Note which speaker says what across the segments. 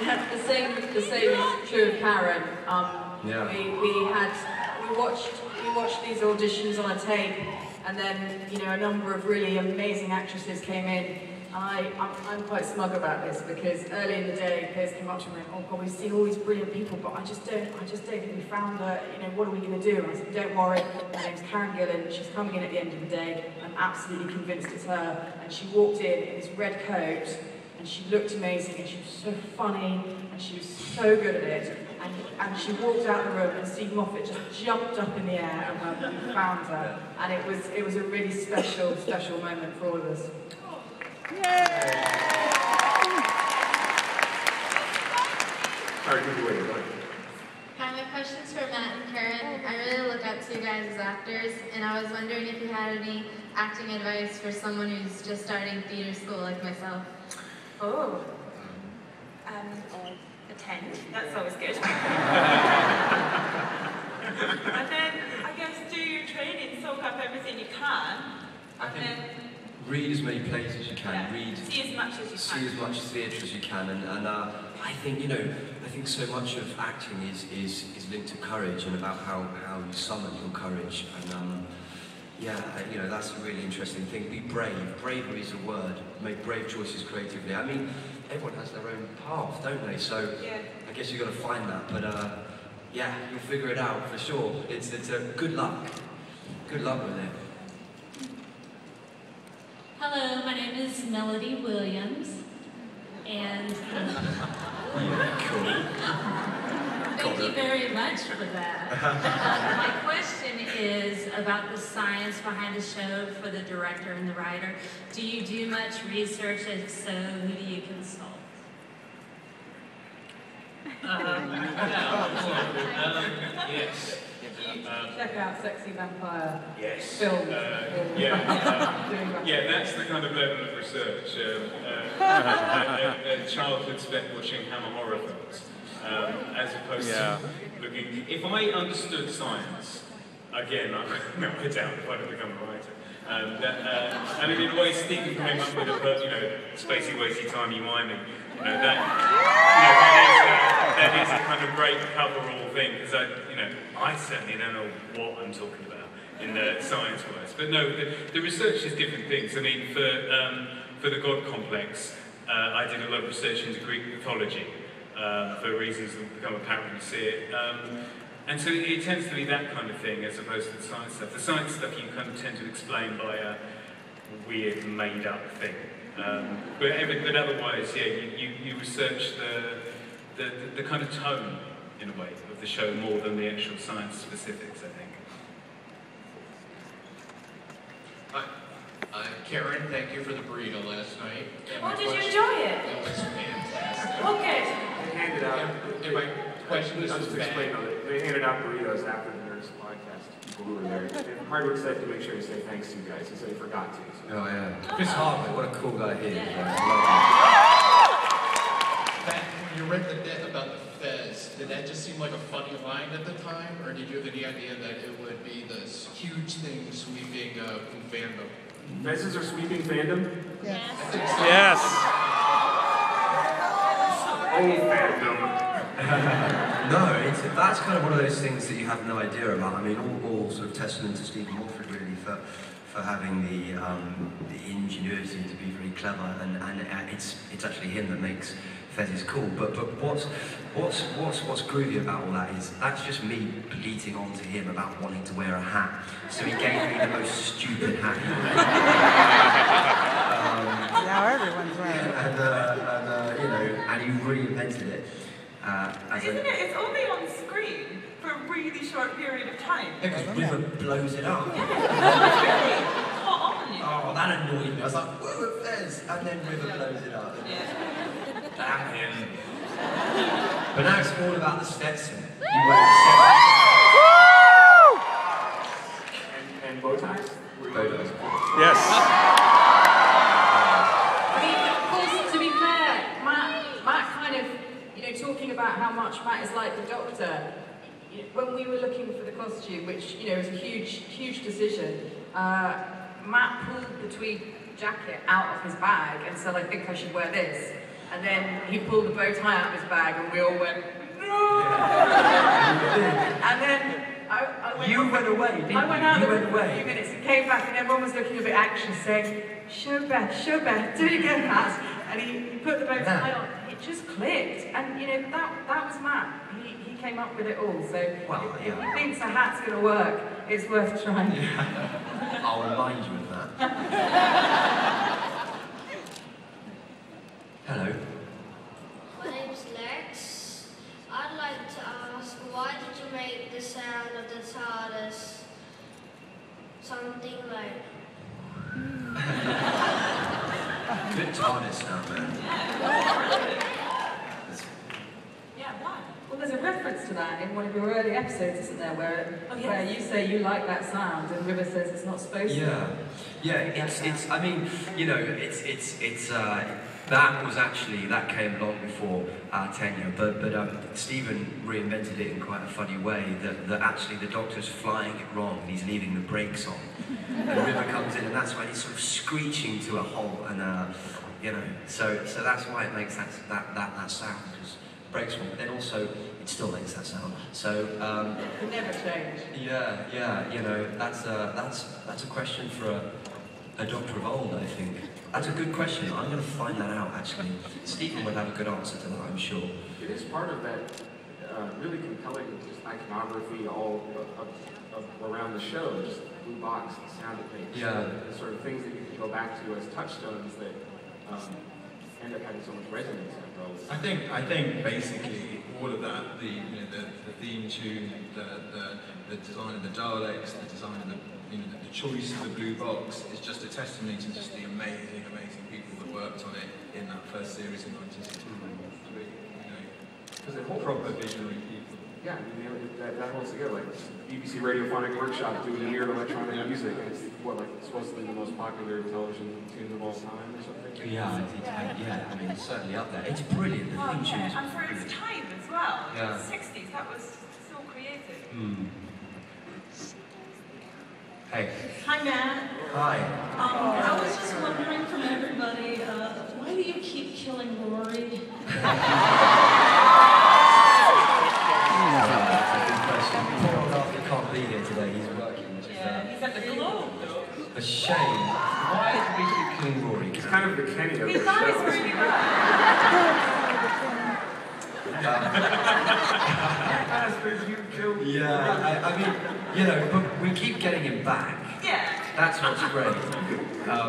Speaker 1: The same is true of Karen.
Speaker 2: Yeah.
Speaker 1: We watched these auditions on a tape, and then a number of really amazing actresses came in. I'm quite smug about this because early in the day, Piers came up to me and went, "Oh God, we've seen all these brilliant people, but I just don't think we found her. What are we going to do?" And I said, "Don't worry. Her name's Karen Gillan. She's coming in at the end of the day. I'm absolutely convinced it's her." And she walked in this red coat, and she looked amazing, and she was so funny, and she was so good at it. And she walked out the room, and Steve Moffat just jumped up in the air and went, "We found her." And it was a really special moment for all of us.
Speaker 3: Hi, my question's for Matt and Karen. I really look up to you guys as actors, and I was wondering if you had any acting advice for someone who's just starting theater school like myself.
Speaker 4: Oh. Attend. That's always good. And then, I guess, do your training, soak up everything you can. And then
Speaker 2: read as many plays as you can.
Speaker 4: Yeah.
Speaker 2: Read.
Speaker 4: See as much as you can.
Speaker 2: See as much theatre as you can. And I think so much of acting is linked to courage and about how you summon your courage. And that's a really interesting thing. Be brave. Bravery is a word. Make brave choices creatively. I mean, everyone has their own path, don't they? So I guess you've got to find that. But you'll figure it out for sure. It's a good luck. Good luck with it.
Speaker 5: Hello, my name is Melody Williams, and thank you very much for that. My question is about the science behind the show for the director and the writer. Do you do much research? If so, who do you consult?
Speaker 6: Yes.
Speaker 1: Check out Sexy Vampire
Speaker 6: film. That's the kind of level of research. A childhood spent watching Hammer horror films, as opposed to looking. If I understood science, again, I doubt if I'd have become a writer. I mean, in a way, Stephen came up with spacey, wacy, timey-wimey. That is a kind of great cover-all thing, because I certainly don't know what I'm talking about in the science-wise. But no, the research is different things. I mean, for the God Complex, I did a lot of research into Greek mythology for reasons that become apparent when you see it. And so it tends to be that kind of thing as opposed to the science stuff. The science stuff you kind of tend to explain by a weird, made-up thing. But otherwise, you research the kind of tone, in a way, of the show more than the actual science specifics, I think.
Speaker 7: Hi. Karen, thank you for the burrito last night.
Speaker 4: Oh, did you enjoy it?
Speaker 7: It was fantastic.
Speaker 4: Oh, good.
Speaker 8: They handed out.
Speaker 7: And my question is,
Speaker 8: I'll just explain on it. They handed out burritos after the Nerds podcast. People who were there. Hardwick said to make sure to say thanks to you guys. He said he forgot to. So.
Speaker 2: Oh yeah. Chris Hardwick, what a cool guy he is.
Speaker 7: When you read about the Fez, did that just seem like a funny line at the time, or did you have any idea that it would be this huge thing sweeping fandom?
Speaker 8: Fezes are sweeping fandom?
Speaker 7: Yes.
Speaker 9: Yes.
Speaker 2: No, that's kind of one of those things that you have no idea about. I mean, all sort of testament to Stephen Moffat really for having the ingenuity to be very clever, and it's actually him that makes Fez's cool. But what's groovy about all that is that's just me bleating on to him about wanting to wear a hat. So he gave me the most stupid hat he could.
Speaker 10: Now everyone's wearing it.
Speaker 2: And he reinvented it.
Speaker 4: Isn't it? It's only on screen for a really short period of time.
Speaker 2: Because River blows it up.
Speaker 4: Yeah. It's really hot on you.
Speaker 2: Oh, that annoyed me. I was like, whoa, Fez! And then River blows it up.
Speaker 4: Yeah.
Speaker 2: Damn him. But now it's all about the Stetson. You wear the Stetson.
Speaker 8: And bow ties?
Speaker 2: Bow ties.
Speaker 9: Yes.
Speaker 1: Talking about how much Matt is like the Doctor, when we were looking for the costume, which was a huge decision, Matt pulled the tweed jacket out of his bag and said, "I think I should wear this." And then he pulled the bow tie out of his bag and we all went, no! And then I went
Speaker 2: You went away, didn't you?
Speaker 1: I went out
Speaker 2: You
Speaker 1: there
Speaker 2: went
Speaker 1: for a
Speaker 2: away.
Speaker 1: few minutes and came back and everyone was looking a bit anxious saying, show Beth, do it again, Matt. And he put the bow tie on. It just clicked. And you know, that was Matt. He came up with it all. So
Speaker 2: Well,
Speaker 1: if he thinks a hat's going to work, it's worth trying.
Speaker 2: I'll remind you of that. Hello.
Speaker 9: My name's Lex. I'd like to ask, why did you make the sound of the TARDIS something like...
Speaker 2: Good TARDIS sound, man.
Speaker 1: Yeah, why? Well, there's a reference to that in one of your early episodes, isn't there, where you say you like that sound and River says it's not supposed to.
Speaker 2: Yeah, it's. I mean, you know, that came long before our tenure, but Stephen reinvented it in quite a funny way. That actually the Doctor's flying it wrong and he's leaving the brakes on, and River comes in and that's when he's sort of screeching to a halt, and you know, so that's why it makes that sound, because brakes on. But then also it still makes that sound. So
Speaker 1: it never change.
Speaker 2: Yeah. You know, that's a question for a Doctor of old, I think. That's a good question. I'm going to find that out, actually. Stephen would have a good answer to that, I'm sure.
Speaker 8: It is part of that really compelling just iconography all around the show, just the blue box, the sound it makes.
Speaker 2: Yeah.
Speaker 8: The sort of things that you can go back to as touchstones that end up having so much resonance after all this.
Speaker 11: I think basically all of that, the theme tune, the design of the Daleks, the design of the choice of the blue box is just a testimony to just the amazing people that worked on it in that first series in 1963.
Speaker 8: Because the whole
Speaker 11: proper visionary people.
Speaker 8: Yeah, I mean, that holds together. Like BBC Radiophonic Workshop doing weird electronic music, and it's supposedly the most popular television tune of all time or something.
Speaker 2: Yeah, I mean, it's certainly up there. It's brilliant. The theme tune is
Speaker 4: And for its
Speaker 2: brilliant.
Speaker 4: time as well.
Speaker 2: Yeah.
Speaker 4: The 60s, that was so creative.
Speaker 2: Hey.
Speaker 12: Hi, Matt.
Speaker 2: Hi.
Speaker 12: I was just wondering from everybody, why do you keep killing Rory?
Speaker 2: That's a good question. Poor old Arthur can't be here today. He's working. Which
Speaker 4: He's at the Globe, though.
Speaker 2: is a shame. Why do we keep killing Rory?
Speaker 8: It's kind of the Kenny of the
Speaker 4: He
Speaker 8: show.
Speaker 4: dies really well.
Speaker 2: Yeah, I mean, you know, but we keep getting him back.
Speaker 4: Yeah.
Speaker 2: That's what's great.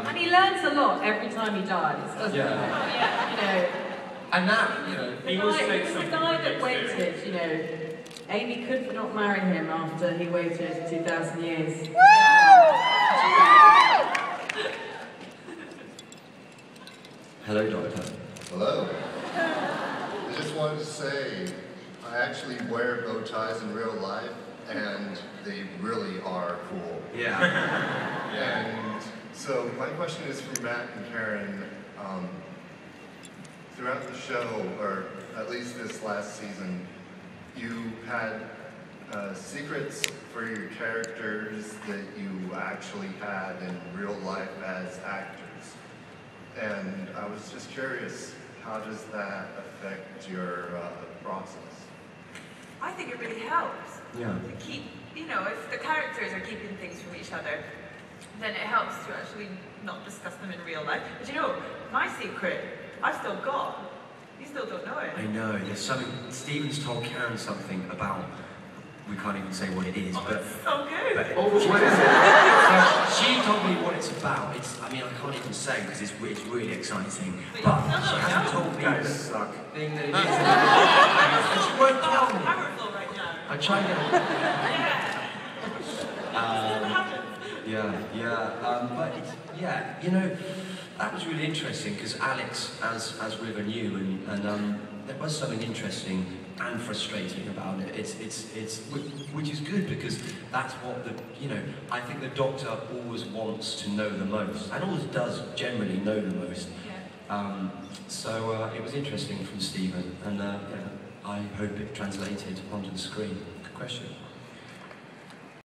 Speaker 1: And he learns a lot every time he dies, doesn't he?
Speaker 2: Yeah.
Speaker 1: You know,
Speaker 2: And that, you know,
Speaker 1: the guy that waited, you know, Amy could not marry him after he waited 2,000 years.
Speaker 2: Hello, Doctor.
Speaker 13: Hello. I just wanted to say, I actually wear bow ties in real life, and they really are cool.
Speaker 2: Yeah.
Speaker 13: And so my question is for Matt and Karen. Throughout the show, or at least this last season, you had secrets for your characters that you actually had in real life as actors. And I was just curious, how does that affect your process?
Speaker 4: I think it really helps.
Speaker 2: Yeah.
Speaker 4: To keep, you know, if the characters are keeping things from each other, then it helps to actually not discuss them in real life. But you know, my secret, I've still got. You still don't know it.
Speaker 2: I know, there's something, Stephen's told Karen something about, we can't even say what it is, but...
Speaker 4: So good.
Speaker 2: But, what is it? So she told me what it's about. I mean, I can't even say because it's really exciting. But she hasn't told me the thing that it is. And she won't tell me.
Speaker 4: Powerful right now.
Speaker 2: I try and get but it's, you know, that was really interesting because Alex, as River knew, and there was something interesting and frustrating about it. Which is good because that's what I think the Doctor always wants to know the most, and always does generally know the most. So it was interesting from Stephen, and I hope it translated onto the screen. Good question.